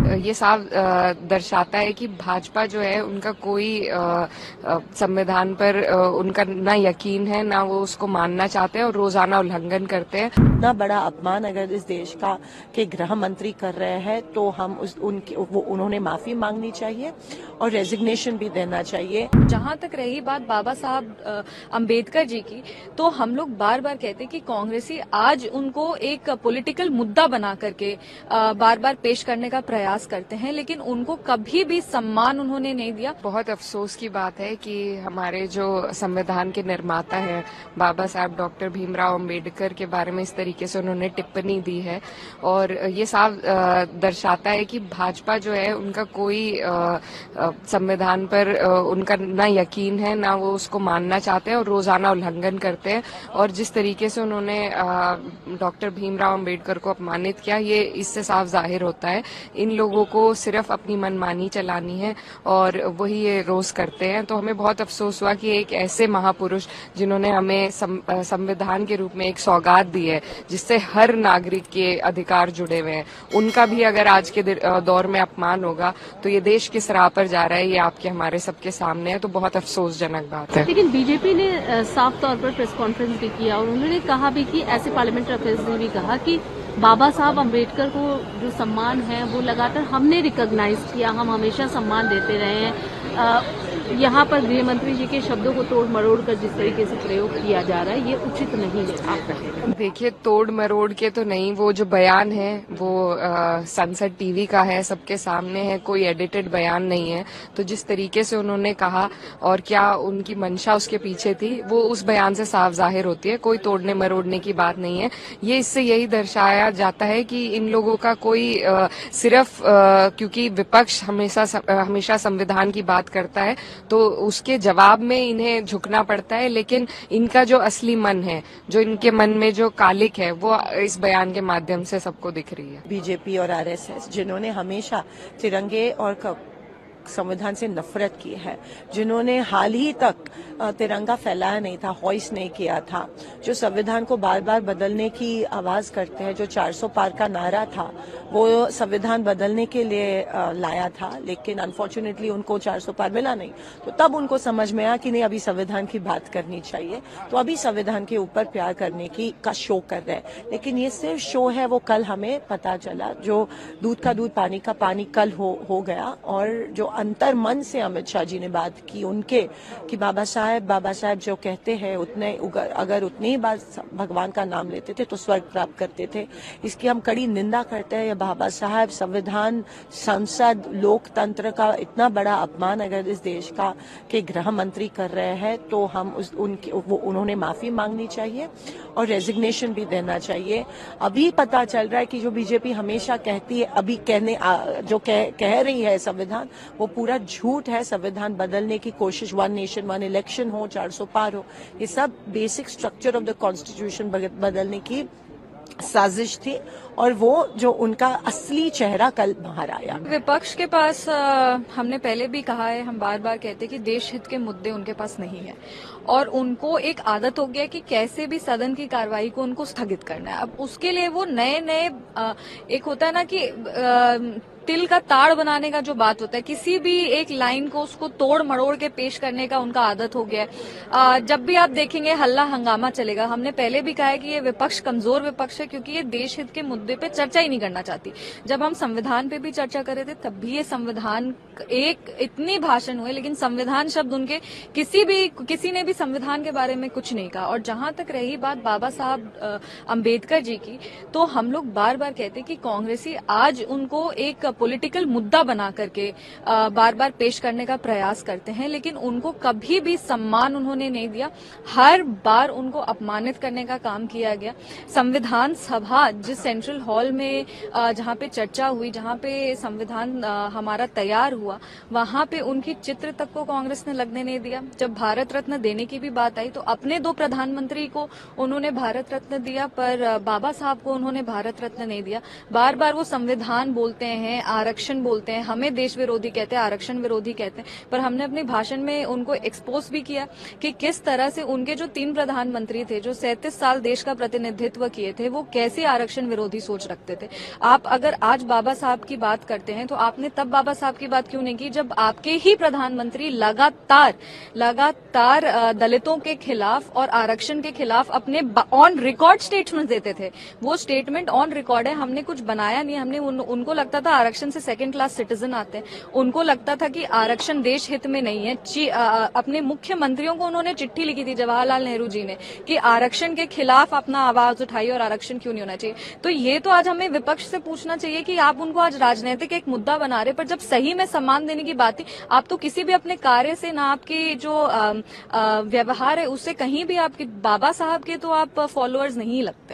ये साफ दर्शाता है कि भाजपा जो है उनका कोई संविधान पर उनका ना यकीन है, ना वो उसको मानना चाहते हैं और रोजाना उल्लंघन करते हैं। इतना बड़ा अपमान अगर इस देश का के गृह मंत्री कर रहे हैं तो हम उन्होंने माफी मांगनी चाहिए और रेजिग्नेशन भी देना चाहिए। जहां तक रही बात बाबा साहब अंबेडकर जी की, तो हम लोग बार बार कहते हैं कि कांग्रेसी आज उनको एक पॉलिटिकल मुद्दा बना करके बार बार पेश करने का प्रयास करते हैं, लेकिन उनको कभी भी सम्मान उन्होंने नहीं दिया। बहुत अफसोस की बात है कि हमारे जो संविधान के निर्माता हैं बाबा साहब डॉक्टर भीमराव अंबेडकर के बारे में इस तरीके से उन्होंने टिप्पणी दी है, और ये साफ दर्शाता है कि भाजपा जो है उनका कोई संविधान पर उनका ना यकीन है, ना वो उसको मानना चाहते हैं और रोजाना उल्लंघन करते हैं। और जिस तरीके से उन्होंने डॉक्टर भीमराव अंबेडकर को अपमानित किया, ये इससे साफ जाहिर होता है इन लोगों को सिर्फ अपनी मनमानी चलानी है और वही ये रोज करते हैं। तो हमें बहुत अफसोस हुआ कि एक ऐसे महापुरुष जिन्होंने हमें संविधान के रूप में एक सौगात दी है जिससे हर नागरिक के अधिकार जुड़े हुए हैं, उनका भी अगर आज के दौर में अपमान होगा तो ये देश किस राह पर जा रहा है, ये आपके हमारे सबके सामने है। तो बहुत अफसोसजनक बात है। लेकिन बीजेपी ने साफ तौर पर प्रेस कॉन्फ्रेंस भी किया और उन्होंने कहा भी कि ऐसे पार्लियामेंट्री अफेयर्स ने भी कहा कि बाबा साहब अम्बेडकर को जो सम्मान है वो लगातार हमने रिकॉग्नाइज किया, हम हमेशा सम्मान देते रहे हैं। यहाँ पर गृह मंत्री जी के शब्दों को तोड़ मरोड़ कर जिस तरीके से प्रयोग किया जा रहा है, ये उचित नहीं है। आप देखिए, तोड़ मरोड़ के तो नहीं, वो जो बयान है वो संसद टीवी का है, सबके सामने है, कोई एडिटेड बयान नहीं है। तो जिस तरीके से उन्होंने कहा और क्या उनकी मंशा उसके पीछे थी, वो उस बयान से साफ जाहिर होती है। कोई तोड़ने मरोड़ने की बात नहीं है। ये इससे यही दर्शाया जाता है कि इन लोगों का कोई सिर्फ क्योंकि विपक्ष हमेशा संविधान की बात करता है तो उसके जवाब में इन्हें झुकना पड़ता है, लेकिन इनका जो असली मन है, जो इनके मन में जो कालिक है, वो इस बयान के माध्यम से सबको दिख रही है। बीजेपी और आरएसएस जिन्होंने हमेशा तिरंगे और संविधान से नफरत की है, जिन्होंने हाल ही तक तिरंगा फैलाया नहीं था, हॉइस्ट नहीं किया था, जो संविधान को बार बार बदलने की आवाज करते हैं, जो 400 पार का नारा था वो संविधान बदलने के लिए लाया था, लेकिन अनफॉर्चुनेटली उनको 400 पार मिला नहीं। तो तब उनको समझ में आया कि नहीं, अभी संविधान की बात करनी चाहिए। तो अभी संविधान के ऊपर प्यार करने का शो कर रहे हैं, लेकिन ये सिर्फ शो है। वो कल हमें पता चला, जो दूध का दूध पानी का पानी कल हो गया। और जो अंतर मन से अमित शाह जी ने बात की उनके, कि बाबा साहब जो कहते हैं अगर उतनी ही बार भगवान का नाम लेते थे तो स्वर्ग प्राप्त करते थे, इसकी हम कड़ी निंदा करते हैं। बाबा साहब संविधान, संसद, लोकतंत्र का इतना बड़ा अपमान अगर इस देश का के गृह मंत्री कर रहे हैं तो हम उन्होंने माफी मांगनी चाहिए और रेजिग्नेशन भी देना चाहिए। अभी पता चल रहा है कि जो बीजेपी हमेशा कहती है, अभी कह रही है संविधान, वो पूरा झूठ है। संविधान बदलने की कोशिश, 1 नेशन 1 इलेक्शन हो, 400 पार हो, ये सब basic structure of the constitution बदलने की साजिश थी। और वो जो उनका असली चेहरा कल बाहर आया। विपक्ष के पास हमने पहले भी कहा है, हम बार बार कहते हैं कि देश हित के मुद्दे उनके पास नहीं है और उनको एक आदत हो गया कि कैसे भी सदन की कार्रवाई को उनको स्थगित करना है। अब उसके लिए वो नए एक होता है ना कि तिल का ताड़ बनाने का जो बात होता है, किसी भी एक लाइन को उसको तोड़ मरोड़ के पेश करने का उनका आदत हो गया है। जब भी आप देखेंगे हल्ला हंगामा चलेगा। हमने पहले भी कहा है कि ये विपक्ष कमजोर विपक्ष है, क्योंकि ये देश हित के मुद्दे पे चर्चा ही नहीं करना चाहती। जब हम संविधान पे भी चर्चा कर रहे थे तब भी ये संविधान एक इतनी भाषण हुए, लेकिन संविधान शब्द उनके किसी ने भी संविधान के बारे में कुछ नहीं कहा। और जहां तक रही बात बाबा साहब अंबेडकर जी की, तो हम लोग बार बार कहते हैं कि कांग्रेसी आज उनको एक पॉलिटिकल मुद्दा बना करके बार बार पेश करने का प्रयास करते हैं, लेकिन उनको कभी भी सम्मान उन्होंने नहीं दिया। हर बार उनको अपमानित करने का काम किया गया। संविधान सभा, जिस सेंट्रल हॉल में जहां पे चर्चा हुई, जहां पे संविधान हमारा तैयार हुआ, वहां पे उनकी चित्र तक को कांग्रेस ने लगने नहीं दिया। जब भारत रत्न देने की भी बात आई तो अपने 2 प्रधानमंत्री को उन्होंने भारत रत्न दिया, पर बाबा साहब को उन्होंने भारत रत्न नहीं दिया। बार बार वो संविधान बोलते हैं, आरक्षण बोलते हैं, हमें देश विरोधी कहते हैं, आरक्षण विरोधी कहते हैं, पर हमने अपने भाषण में उनको एक्सपोज भी किया कि किस तरह से उनके जो 3 प्रधानमंत्री थे जो 37 साल देश का प्रतिनिधित्व किए थे, वो कैसे आरक्षण विरोधी सोच रखते थे। आप अगर आज बाबा साहब की बात करते हैं तो आपने तब बाबा साहब की बात क्यों नहीं की जब आपके ही प्रधानमंत्री लगातार दलितों के खिलाफ और आरक्षण के खिलाफ अपने ऑन रिकॉर्ड स्टेटमेंट देते थे। वो स्टेटमेंट ऑन रिकॉर्ड है, हमने कुछ बनाया नहीं। हमने उनको लगता था आरक्षण से सेकंड क्लास सिटीजन आते हैं, उनको लगता था कि आरक्षण देश हित में नहीं है। अपने मुख्यमंत्रियों को उन्होंने चिट्ठी लिखी थी, जवाहरलाल नेहरू जी ने, कि आरक्षण के खिलाफ अपना आवाज उठाई और आरक्षण क्यों नहीं होना चाहिए। तो ये तो आज हमें विपक्ष से पूछना चाहिए कि आप उनको आज राजनीतिक एक मुद्दा बना रहे, पर जब सही में सम्मान देने की बात थी, आप तो किसी भी अपने कार्य से ना आपकी जो व्यवहार है उससे कहीं भी आपके बाबा साहब के तो आप फॉलोअर्स नहीं लगते।